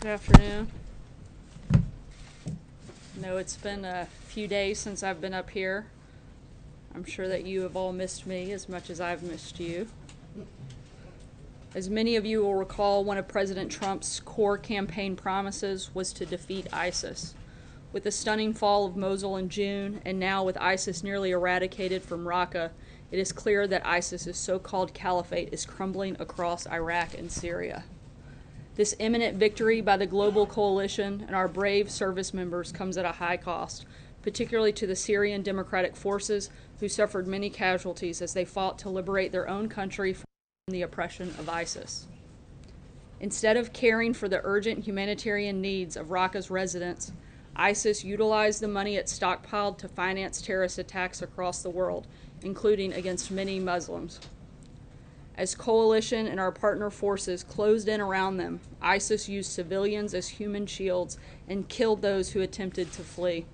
Good afternoon. I know it's been a few days since I've been up here. I'm sure that you have all missed me as much as I've missed you. As many of you will recall, one of President Trump's core campaign promises was to defeat ISIS. With the stunning fall of Mosul in June, and now with ISIS nearly eradicated from Raqqa, it is clear that ISIS's so-called caliphate is crumbling across Iraq and Syria. This imminent victory by the global coalition and our brave service members comes at a high cost, particularly to the Syrian Democratic Forces, who suffered many casualties as they fought to liberate their own country from the oppression of ISIS. Instead of caring for the urgent humanitarian needs of Raqqa's residents, ISIS utilized the money it stockpiled to finance terrorist attacks across the world, including against many Muslims. As coalition and our partner forces closed in around them, ISIS used civilians as human shields and killed those who attempted to flee.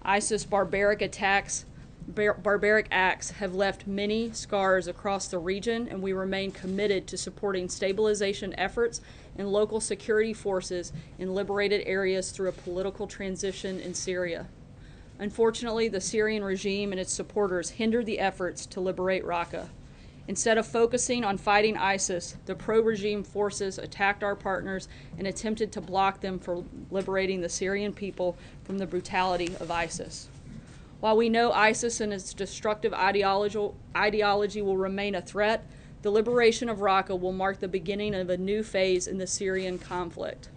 ISIS' barbaric acts have left many scars across the region, and we remain committed to supporting stabilization efforts and local security forces in liberated areas through a political transition in Syria. Unfortunately, the Syrian regime and its supporters hindered the efforts to liberate Raqqa. Instead of focusing on fighting ISIS, the pro-regime forces attacked our partners and attempted to block them from liberating the Syrian people from the brutality of ISIS. While we know ISIS and its destructive ideology will remain a threat, the liberation of Raqqa will mark the beginning of a new phase in the Syrian conflict.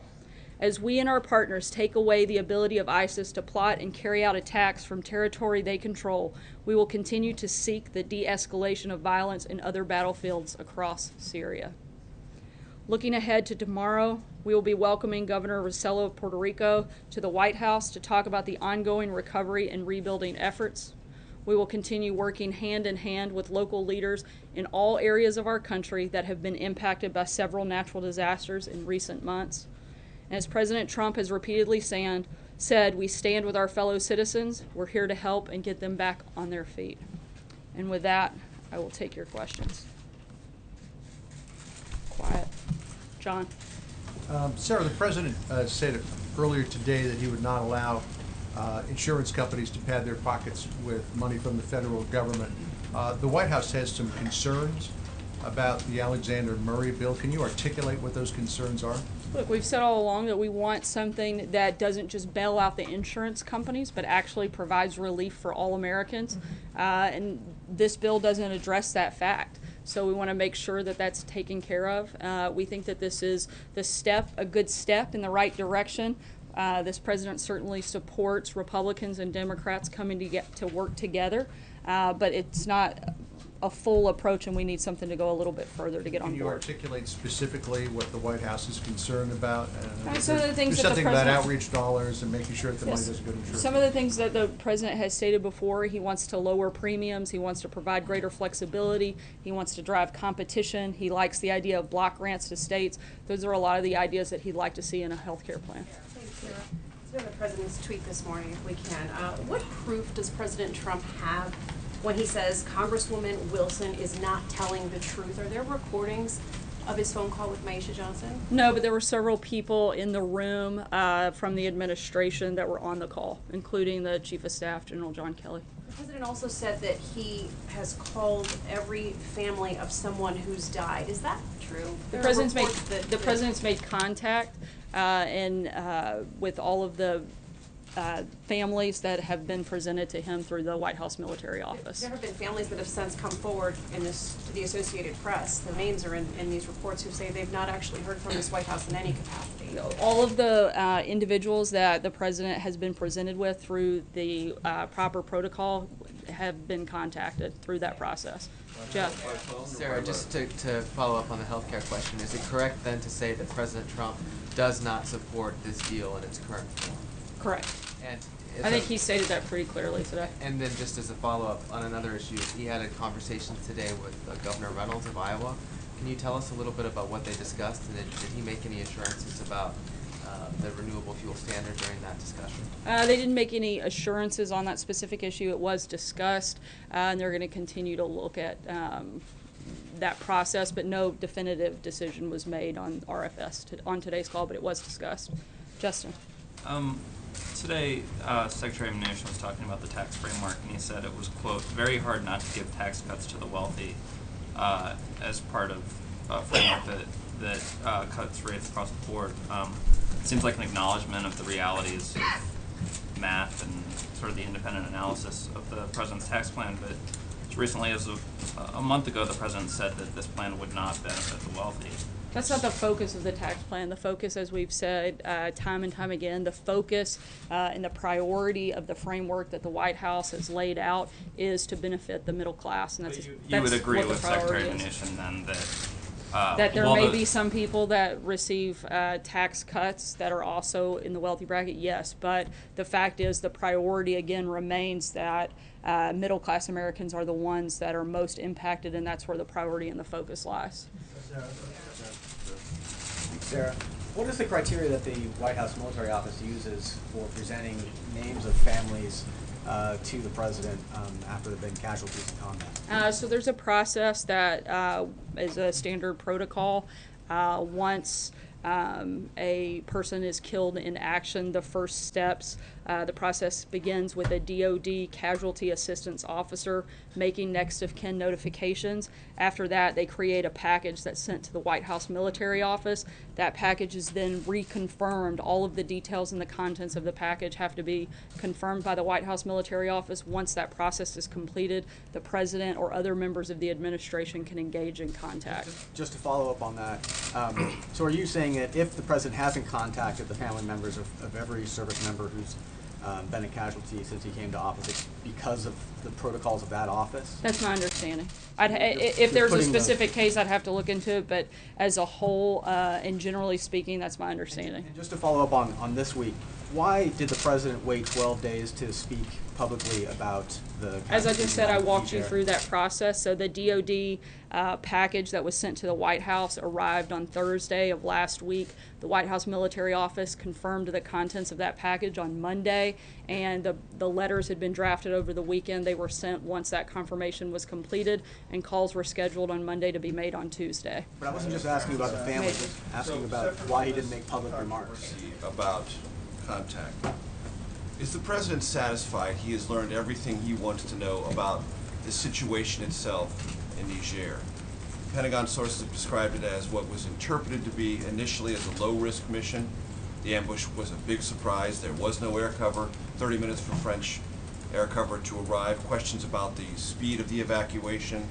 As we and our partners take away the ability of ISIS to plot and carry out attacks from territory they control, we will continue to seek the de-escalation of violence in other battlefields across Syria. Looking ahead to tomorrow, we will be welcoming Governor Rossello of Puerto Rico to the White House to talk about the ongoing recovery and rebuilding efforts. We will continue working hand in hand with local leaders in all areas of our country that have been impacted by several natural disasters in recent months. And as President Trump has repeatedly said, we stand with our fellow citizens. We're here to help and get them back on their feet. And with that, I will take your questions. Quiet. John. Sarah, the president said earlier today that he would not allow insurance companies to pad their pockets with money from the federal government. The White House has some concerns about the Alexander Murray bill. Can you articulate what those concerns are? Look, we've said all along that we want something that doesn't just bail out the insurance companies, but actually provides relief for all Americans. And this bill doesn't address that fact. So we want to make sure that that's taken care of. We think that this is a good step in the right direction. This president certainly supports Republicans and Democrats coming to work together, but it's not a full approach, and we need something to go a little bit further to get on board. Can you articulate specifically what the White House is concerned about? Some of the things there's something about outreach dollars and making sure that the money doesn't go to insurance. Some of the things that the president has stated before, he wants to lower premiums, he wants to provide greater flexibility, he wants to drive competition, he likes the idea of block grants to states. Those are a lot of the ideas that he'd like to see in a health care plan. Thanks, Sarah. Let's go to the president's tweet this morning, if we can. What proof does President Trump have when he says Congresswoman Wilson is not telling the truth? Are there recordings of his phone call with Myeshia Johnson? No, but there were several people in the room from the administration that were on the call, including the Chief of Staff, General John Kelly. The president also said that he has called every family of someone who's died. Is that true? The president's made contact with all of the families that have been presented to him through the White House Military Office. There have been families that have since come forward to the Associated Press. Their names are in these reports, who say they've not actually heard from this White House in any capacity. All of the individuals that the president has been presented with through the proper protocol have been contacted through that process. Jeff. Sarah, just to follow up on the healthcare question, is it correct then to say that President Trump does not support this deal in its current form? Correct. And I think he stated that pretty clearly today. And then just as a follow-up on another issue, he had a conversation today with Governor Reynolds of Iowa. Can you tell us a little bit about what they discussed, and did he make any assurances about the renewable fuel standard during that discussion? They didn't make any assurances on that specific issue. It was discussed, and they're going to continue to look at that process, but no definitive decision was made on RFS on today's call, but it was discussed. Justin. Today, Secretary of Mnuchin was talking about the tax framework, and he said it was, quote, very hard not to give tax cuts to the wealthy as part of a framework that cuts rates across the board. It seems like an acknowledgement of the realities of math and sort of the independent analysis of the president's tax plan, but as recently as a month ago, the president said that this plan would not benefit the wealthy. That's not the focus of the tax plan. The focus, as we've said time and time again, the focus and the priority of the framework that the White House has laid out is to benefit the middle class, and that's You would agree what the with priority Secretary is. Mnuchin then That there while may the- be some people that receive tax cuts that are also in the wealthy bracket, yes, but the fact is the priority again remains that middle class Americans are the ones that are most impacted, and that's where the priority and the focus lies. Sarah, what is the criteria that the White House Military Office uses for presenting names of families to the president after there have been casualties in combat? So there's a process that is a standard protocol. Once a person is killed in action, the first steps, the process begins with a DOD casualty assistance officer making next of kin notifications. After that, they create a package that's sent to the White House Military Office. That package is then reconfirmed. All of the details and the contents of the package have to be confirmed by the White House Military Office. Once that process is completed, the president or other members of the administration can engage in contact. Just to follow up on that, so are you saying that if the president hasn't contacted the family members of every service member who's been a casualty since he came to office, it's because of the protocols of that office? That's my understanding. If you're there's a putting the- specific case, I'd have to look into it, but as a whole, and generally speaking, that's my understanding. And just to follow up on this week, why did the president wait 12 days to speak publicly about the As I just said, I walked you Niger? through that process. So the DOD package that was sent to the White House arrived on Thursday of last week. The White House Military Office confirmed the contents of that package on Monday, and the letters had been drafted over the weekend. They were sent once that confirmation was completed, and calls were scheduled on Monday to be made on Tuesday. But I wasn't just asking about the family, just asking about why he didn't make public remarks. About contact. Is the president satisfied he has learned everything he wants to know about the situation itself in Niger? Pentagon sources have described it as what was interpreted to be initially as a low-risk mission. The ambush was a big surprise. There was no air cover, 30 minutes for French air cover to arrive. Questions about the speed of the evacuation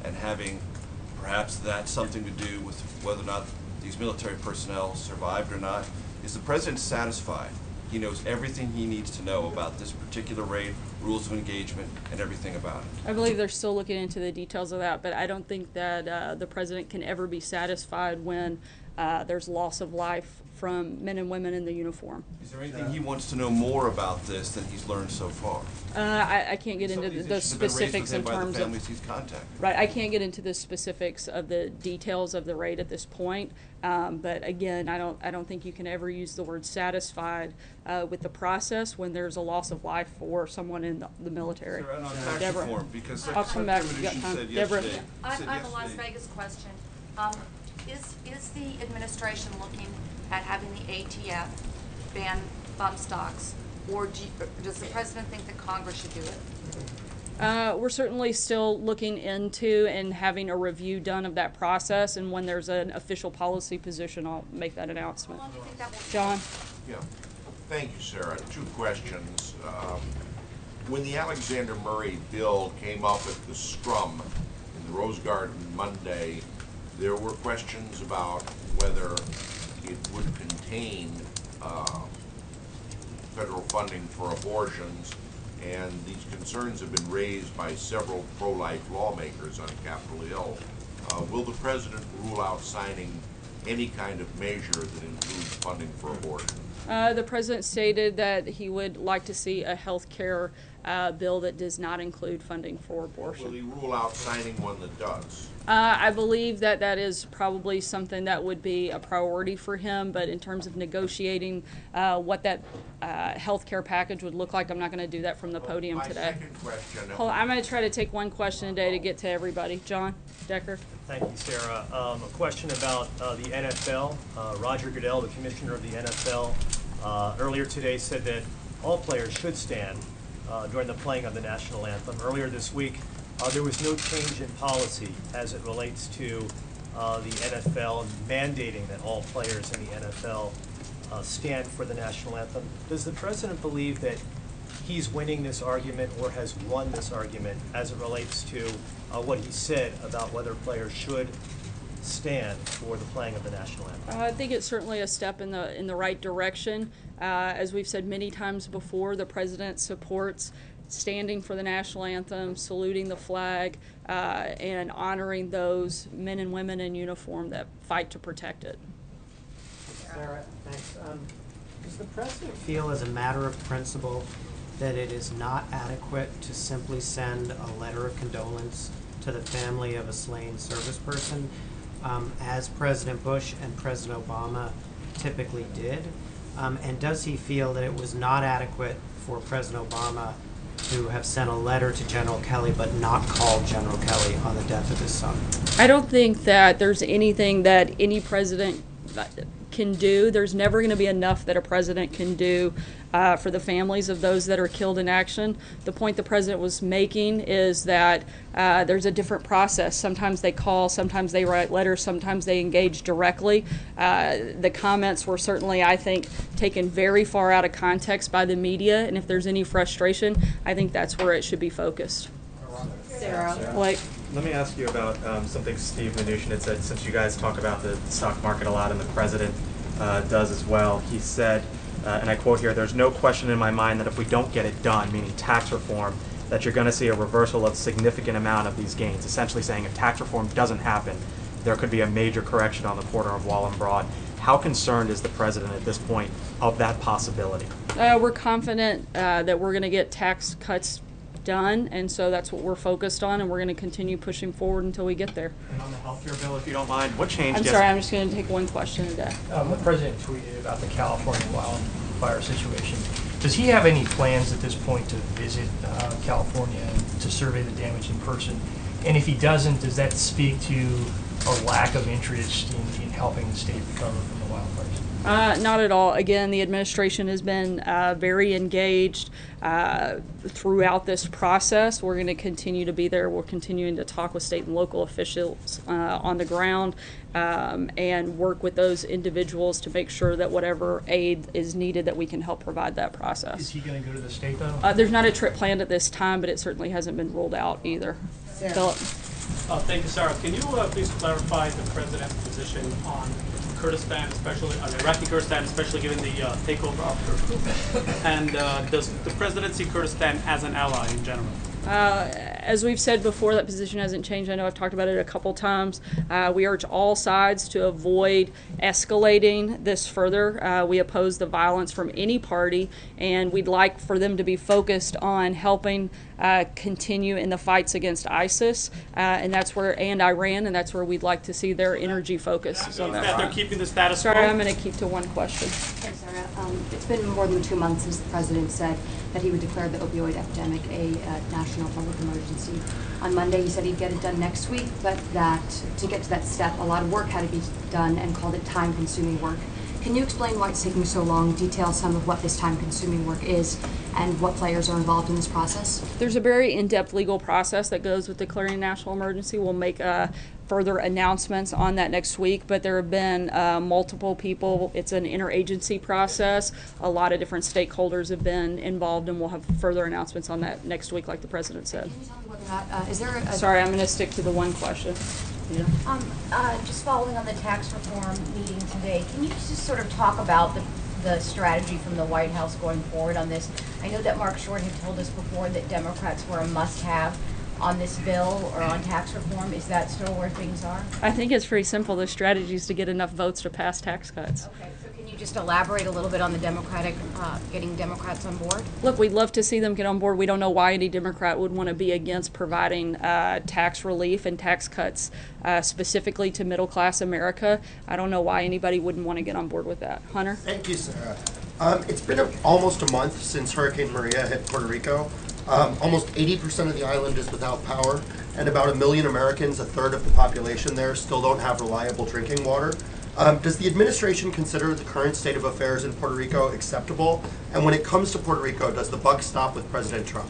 and having perhaps that something to do with whether or not these military personnel survived or not. Is the president satisfied he knows everything he needs to know about this particular raid, rules of engagement, and everything about it? I believe they're still looking into the details of that, but I don't think that the president can ever be satisfied when there's loss of life from men and women in the uniform. Is there anything he wants to know more about this than he's learned so far? I can't get Some into of these the issues have been raised with specifics him in by the terms families of. he's contacted. Right, I can't get into the specifics of the details of the raid at this point, but again, I don't think you can ever use the word satisfied with the process when there's a loss of life for someone in the military. Sir, and on tax Deborah. reform, because I'll come back. Secretary You got Mnuchin time? said Deborah. yesterday. I said have a Las yesterday- Vegas question. Is the administration looking at having the ATF ban bump stocks, or does the president think that Congress should do it? We're certainly still looking into and having a review done of that process, and when there's an official policy position, I'll make that How announcement. long do you think that will John? Yeah, thank you, Sarah. Two questions. When the Alexander Murray bill came up at the scrum in the Rose Garden Monday, there were questions about whether it would contain federal funding for abortions, and these concerns have been raised by several pro-life lawmakers on Capitol Hill. Will the president rule out signing any kind of measure that includes funding for abortion? The president stated that he would like to see a health care bill that does not include funding for Will abortion. he rule out signing one that does? I believe that that is probably something that would be a priority for him, but in terms of negotiating what that health care package would look like, I'm not going to do that from the podium My today. second question. Hold on, I'm going to try to take one question a day to get to everybody. John Decker? Thank you, Sarah. A question about the NFL. Roger Goodell, the commissioner of the NFL, earlier today said that all players should stand during the playing of the national anthem. Earlier this week, there was no change in policy as it relates to the NFL mandating that all players in the NFL stand for the national anthem. Does the president believe that he's winning this argument or has won this argument as it relates to what he said about whether players should stand for the playing of the national anthem? I think it's certainly a step in the right direction. As we've said many times before, the president supports standing for the national anthem, saluting the flag, and honoring those men and women in uniform that fight to protect it. Sarah, thanks. Does the president feel, as a matter of principle, that it is not adequate to simply send a letter of condolence to the family of a slain service person, as President Bush and President Obama typically did? And does he feel that it was not adequate for President Obama to have sent a letter to General Kelly but not called General Kelly on the death of his son? I don't think that there's anything that any president can do. There's never going to be enough that a president can do for the families of those that are killed in action. The point the president was making is that there's a different process. Sometimes they call, sometimes they write letters, sometimes they engage directly. The comments were certainly, I think, taken very far out of context by the media, and if there's any frustration, I think that's where it should be focused. Sarah. Like, let me ask you about something Steve Mnuchin had said, since you guys talk about the stock market a lot and the president does as well. He said, and I quote here, "There's no question in my mind that if we don't get it done," meaning tax reform, that you're going to see a reversal of significant amount of these gains, essentially saying if tax reform doesn't happen, there could be a major correction on the corner of Wall and Broad. How concerned is the president at this point of that possibility? we're confident that we're going to get tax cuts done, and so that's what we're focused on, and we're going to continue pushing forward until we get there. And on the healthcare bill, if you don't mind, what changed? I'm sorry, I'm just going to take one question a day. The president tweeted about the California wildfire situation. Does he have any plans at this point to visit California and to survey the damage in person? And if he doesn't, does that speak to a lack of interest in helping the state recover from the wildfires? Not at all. Again, the administration has been very engaged throughout this process. We're going to continue to be there. We're continuing to talk with state and local officials on the ground and work with those individuals to make sure that whatever aid is needed, that we can help provide that process. Is he going to go to the state, though? There's not a trip planned at this time, but it certainly hasn't been ruled out either. Philip. Thank you, Sarah. Can you please clarify the president's position on Kurdistan, especially on Iraqi Kurdistan, especially given the takeover of Kirkuk? And does the president see Kurdistan as an ally in general? As we've said before, that position hasn't changed. I know I've talked about it a couple times. We urge all sides to avoid escalating this further. We oppose the violence from any party, and we'd like for them to be focused on helping continue in the fights against ISIS, and that's where, and Iran, and that's where we'd like to see their energy focus. On that they're keeping the status quo? Sorry, I'm going to keep to one question. Thanks, Sarah. It's been more than 2 months since the president said that he would declare the opioid epidemic a national public emergency. On Monday, he said he'd get it done next week, but that to get to that step, a lot of work had to be done, and called it time-consuming work. Can you explain why it's taking so long, detail some of what this time-consuming work is, and what players are involved in this process? There's a very in-depth legal process that goes with declaring a national emergency. We'll make further announcements on that next week, but there have been multiple people. It's an interagency process. A lot of different stakeholders have been involved, and we'll have further announcements on that next week, like the president said. Can you tell me whether or not, is there a... Sorry, I'm going to stick to the one question. Yeah. Just following on the tax reform meeting today, can you just sort of talk about the strategy from the White House going forward on this? I know that Mark Short had told us before that Democrats were a must-have on this bill or on tax reform. Is that still where things are? I think it's pretty simple. The strategy is to get enough votes to pass tax cuts. Okay, so can you just elaborate a little bit on the getting Democrats on board? Look, we'd love to see them get on board. We don't know why any Democrat would want to be against providing tax relief and tax cuts specifically to middle-class America. I don't know why anybody wouldn't want to get on board with that. Hunter? Thank you, Sarah. It's been almost a month since Hurricane Maria hit Puerto Rico. Almost 80% of the island is without power, and about 1 million Americans, a third of the population there, still don't have reliable drinking water. Does the administration consider the current state of affairs in Puerto Rico acceptable? And when it comes to Puerto Rico, does the buck stop with President Trump?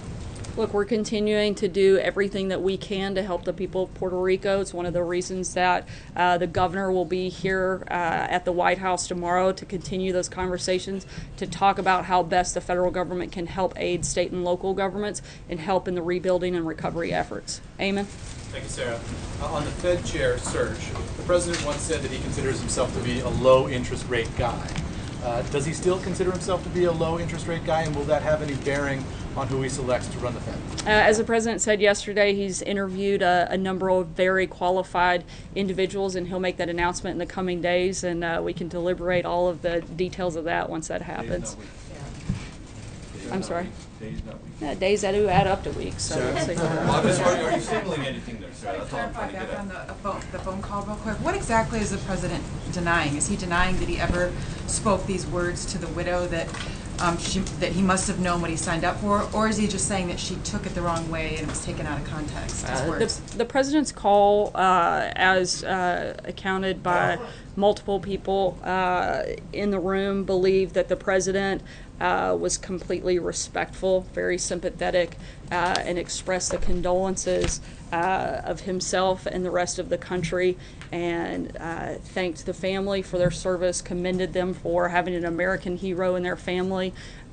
Look, we're continuing to do everything that we can to help the people of Puerto Rico. It's one of the reasons that the governor will be here at the White House tomorrow to continue those conversations, to talk about how best the federal government can help aid state and local governments and help in the rebuilding and recovery efforts. Eamon? Thank you, Sarah. On the Fed chair search, the president once said that he considers himself to be a low interest rate guy. Does he still consider himself to be a low interest rate guy, and will that have any bearing on who he selects to run the Fed? As the president said yesterday, he's interviewed a number of very qualified individuals, and he'll make that announcement in the coming days, and we can deliberate all of the details of that once that happens. I'm sorry? Days that do add up to weeks. So we'll see. Are you signaling anything there, Sarah? That's all I'm trying to get on the phone call real quick. What exactly is the president denying? Is he denying that he ever spoke these words to the widow that that he must have known what he signed up for, or is he just saying that she took it the wrong way and it was taken out of context? His words? The president's call, as accounted by multiple people in the room, believed that the president was completely respectful, very sympathetic, and expressed the condolences of himself and the rest of the country, and thanked the family for their service, commended them for having an American hero in their family,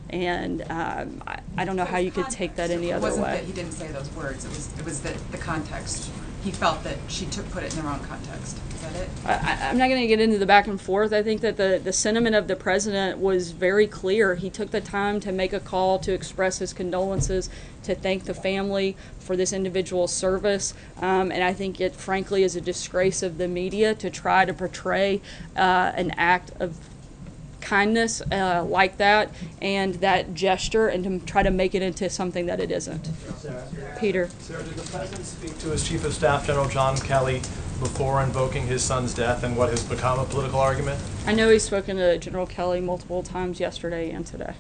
and I don't know how you could take that any other way. It wasn't that he didn't say those words, it was that the context. He felt that she put it in the wrong context. Is that it? I'm not going to get into the back and forth. I think that the sentiment of the president was very clear. He took the time to make a call to express his condolences, to thank the family for this individual's service. And I think it, frankly, is a disgrace of the media to try to portray an act of kindness like that and that gesture and to try to make it into something that it isn't. Peter. Sarah, did the president speak to his chief of staff, General John Kelly, before invoking his son's death and what has become a political argument? I know he's spoken to General Kelly multiple times yesterday and today.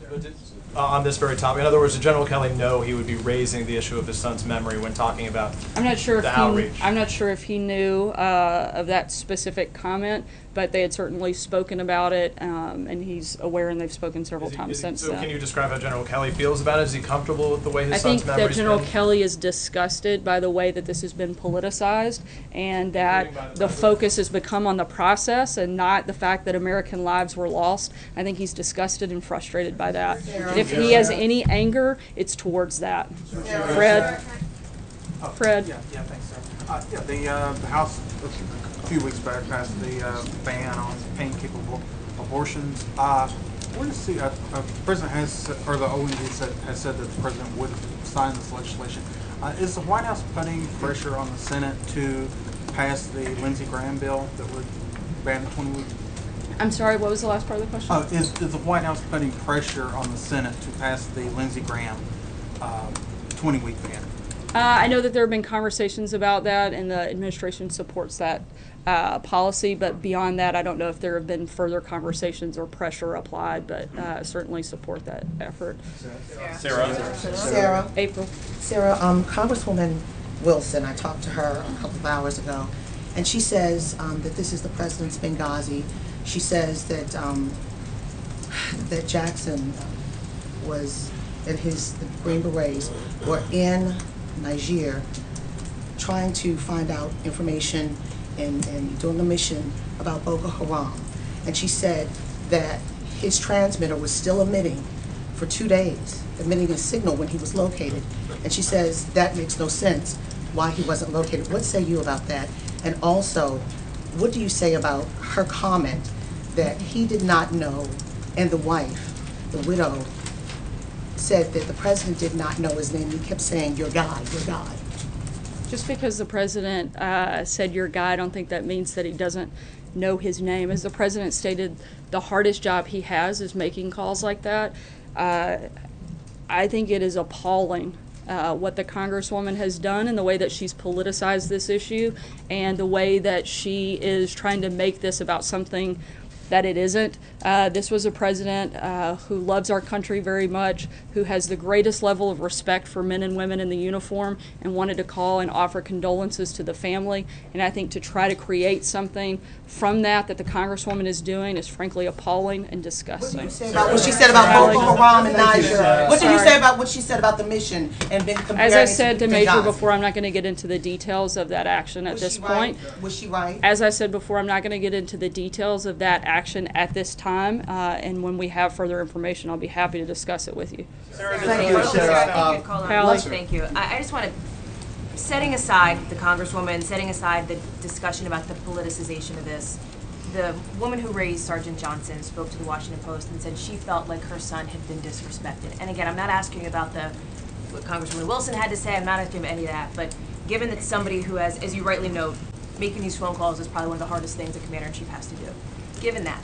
On this very topic, in other words, did General Kelly know he would be raising the issue of his son's memory when talking about I'm not sure the if outreach? I'm not sure if he knew of that specific comment, but they had certainly spoken about it, and he's aware, and they've spoken several times since So then. can you describe how General Kelly feels about it? Is he comfortable with the way his son's memory I think that General Kelly is disgusted by the way that this has been politicized, and that the focus has become on the process and not the fact that American lives were lost. I think he's disgusted and frustrated by that. And if he has any anger, it's towards that. Fred? Fred? Yeah, thanks, sir. The House a few weeks back passed the ban on pain-capable abortions. Where does the president has, or the OMB has said that the president would sign this legislation? Is the White House putting pressure on the Senate to pass the Lindsey Graham bill that would ban the 20 weeks? I'm sorry, what was the last part of the question? Is the White House putting pressure on the Senate to pass the Lindsey Graham 20-week ban? I know that there have been conversations about that, and the administration supports that policy, but beyond that, I don't know if there have been further conversations or pressure applied, but certainly support that effort. Sarah. April. Sarah, Congresswoman Wilson, I talked to her a couple of hours ago, and she says that this is the president's Benghazi. She says that that Jackson was, and the Green Berets were in Niger trying to find out information and doing a mission about Boko Haram. And she said that his transmitter was still emitting for 2 days, emitting a signal when he was located. And she says that makes no sense why he wasn't located. What say you about that? And also, what do you say about her comment that he did not know, and the wife, the widow, said that the president did not know his name? He kept saying, "Your God, your God." Just because the president said your guy, I don't think that means that he doesn't know his name. As the president stated, the hardest job he has is making calls like that. I think it is appalling what the Congresswoman has done and the way that she's politicized this issue and the way that she is trying to make this about something that it isn't. This was a president who loves our country very much, who has the greatest level of respect for men and women in the uniform, and wanted to call and offer condolences to the family. And I think to try to create something from that the Congresswoman is doing is frankly appalling and disgusting. About what she said about Boko Haram and Niger. What did you say about what she said about the mission and Ben comparing As I it said to Benghazi? Major before, I'm not going to get into the details of that action at this point. Was she right? As I said before, I'm not going to get into the details of that action at this time, and when we have further information, I'll be happy to discuss it with you. Thank you, Sarah. Pally? Thank you. I just want to, setting aside the Congresswoman, setting aside the discussion about the politicization of this, the woman who raised Sergeant Johnson spoke to the Washington Post and said she felt like her son had been disrespected. And again, I'm not asking about what Congresswoman Wilson had to say. I'm not asking about any of that. But given that somebody who has, as you rightly note, making these phone calls is probably one of the hardest things a commander-in-chief has to do. Given that,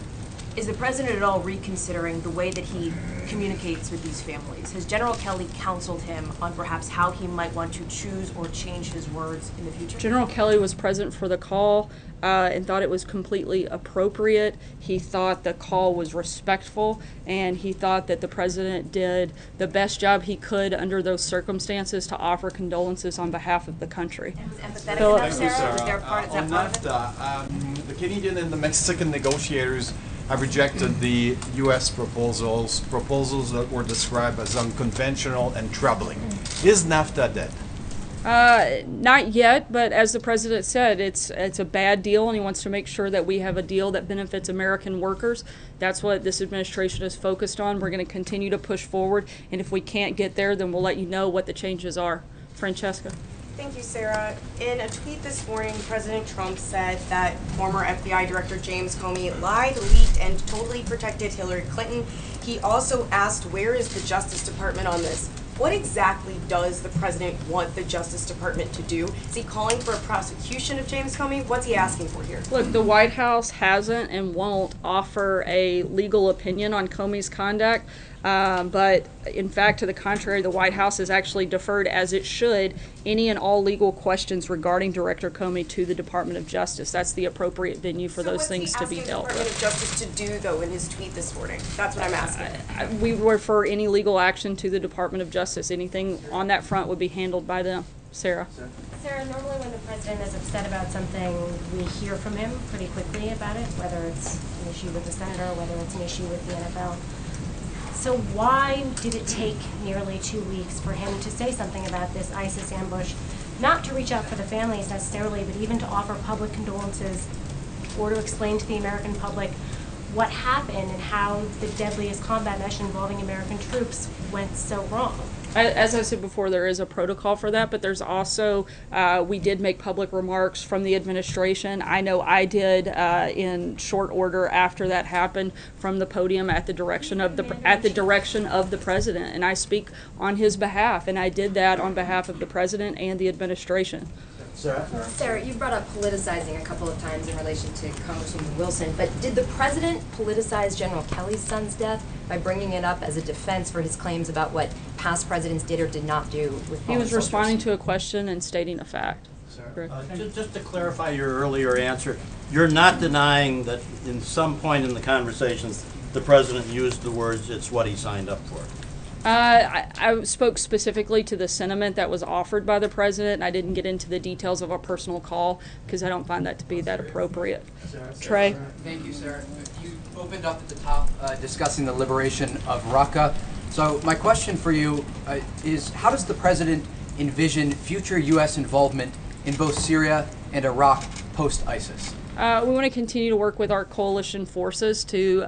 is the president at all reconsidering the way that he communicates with these families? Has General Kelly counseled him on perhaps how he might want to choose or change his words in the future? General Kelly was present for the call and thought it was completely appropriate. He thought the call was respectful, and he thought that the president did the best job he could under those circumstances to offer condolences on behalf of the country. And was empathetic enough, Sarah? Was there part, is that On part of it? NAFTA, the Canadian and the Mexican negotiators have rejected the U.S. proposals that were described as unconventional and troubling. Is NAFTA dead? Not yet, but as the president said, it's a bad deal, and he wants to make sure that we have a deal that benefits American workers. That's what this administration is focused on. We're going to continue to push forward, and if we can't get there, then we'll let you know what the changes are. Francesca? Thank you, Sarah. In a tweet this morning, President Trump said that former FBI Director James Comey lied, leaked, and totally protected Hillary Clinton. He also asked, where is the Justice Department on this? What exactly does the president want the Justice Department to do? Is he calling for a prosecution of James Comey? What's he asking for here? Look, the White House hasn't and won't offer a legal opinion on Comey's conduct, but in fact, to the contrary, the White House has actually deferred, as it should, any and all legal questions regarding Director Comey to the Department of Justice. That's the appropriate venue for those things to be dealt with. What's he asking the Department of Justice to do, though, in his tweet this morning? That's what I'm asking. We refer any legal action to the Department of Justice. Anything on that front would be handled by them. Sarah? Sarah, normally when the president is upset about something, we hear from him pretty quickly about it, whether it's an issue with the senator, whether it's an issue with the NFL. So why did it take nearly 2 weeks for him to say something about this ISIS ambush? Not to reach out for the families necessarily, but even to offer public condolences or to explain to the American public what happened and how the deadliest combat mission involving American troops went so wrong. As I said before, there is a protocol for that, but there's also, we did make public remarks from the administration. I know I did in short order after that happened from the podium at the direction of the president, and I speak on his behalf, and I did that on behalf of the president and the administration. Sarah, you brought up politicizing a couple of times in relation to Congresswoman Wilson, but did the president politicize General Kelly's son's death by bringing it up as a defense for his claims about what past presidents did or did not do with He was responding to a question and stating a fact. Just to clarify your earlier answer, you're not denying that in some point in the conversations the president used the words, "it's what he signed up for"? I spoke specifically to the sentiment that was offered by the president, and I didn't get into the details of our personal call because I don't find that to be that appropriate. Trey? Thank you, Sarah. You opened up at the top discussing the liberation of Raqqa. So my question for you is, how does the president envision future U.S. involvement in both Syria and Iraq post-ISIS? We want to continue to work with our coalition forces to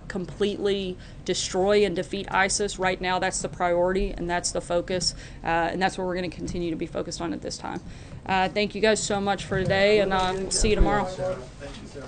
completely destroy and defeat ISIS. Right now, that's the priority, and that's the focus, and that's what we're going to continue to be focused on at this time. Thank you guys so much for today, and see you tomorrow. Thank you, Sarah.